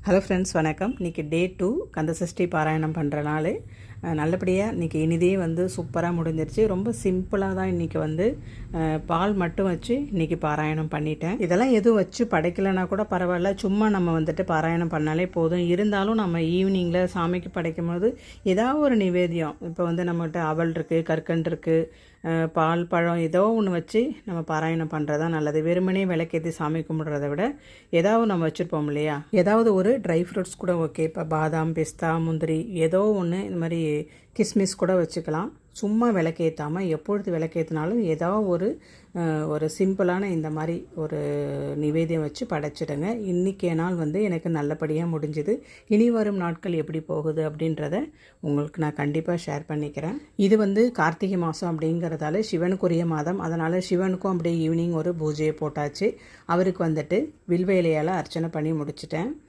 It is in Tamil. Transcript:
ஹலோ ஃப்ரெண்ட்ஸ், வணக்கம். இன்றைக்கி டே 2 கந்தசஷ்டி பாராயணம் பண்ணுற நாள். நல்லபடியாக இன்றைக்கி இனிதே சூப்பராக முடிஞ்சிருச்சு. ரொம்ப சிம்பிளாக தான் இன்றைக்கி பால் மட்டும் வச்சு இன்றைக்கி பாராயணம் பண்ணிட்டேன். இதெல்லாம் எதுவும் வச்சு படைக்கலைன்னா கூட பரவாயில்ல, சும்மா நம்ம பாராயணம் பண்ணாலே போதும். இருந்தாலும் நம்ம ஈவினிங்கில் சாமிக்கு படைக்கும் போது ஏதாவது ஒரு நிவேத்தியம், இப்போ நம்மகிட்ட அவல் இருக்குது, கற்கண்டு இருக்குது, பால் பழம் ஏதோ ஒன்று வச்சு நம்ம பாராயணம் பண்ணுறது தான் நல்லது. வெறுமனே விளக்கேற்றி சாமி கும்பிட்றத விட ஏதாவது நம்ம வச்சுருப்போம் இல்லையா, ஏதாவது ஒரு ட்ரை ஃப்ரூட்ஸ் கூட ஓகே. இப்போ பாதாம், பிஸ்தா, முந்திரி ஏதோ ஒன்று, இந்த மாதிரி கிஸ்மிஸ் கூட வச்சுக்கலாம். சும்மா விளக்கேற்றாமல் எப்பொழுது விளக்கேற்றினாலும் ஏதாவது ஒரு சிம்பிளான இந்த மாதிரி ஒரு நிவேதியம் வச்சு படைச்சிடுங்க. இன்றைக்கி நாள் எனக்கு நல்லபடியாக முடிஞ்சுது. இனி வரும் நாட்கள் எப்படி போகுது அப்படின்றத உங்களுக்கு நான் கண்டிப்பாக ஷேர் பண்ணிக்கிறேன். இது கார்த்திகை மாதம் அப்படிங்கிறதால சிவனுக்குரிய மாதம். அதனால் சிவனுக்கும் அப்படியே ஈவினிங் ஒரு பூஜையை போட்டாச்சு. அவருக்கு வில்வ இலையால் அர்ச்சனை பண்ணி முடிச்சிட்டேன்.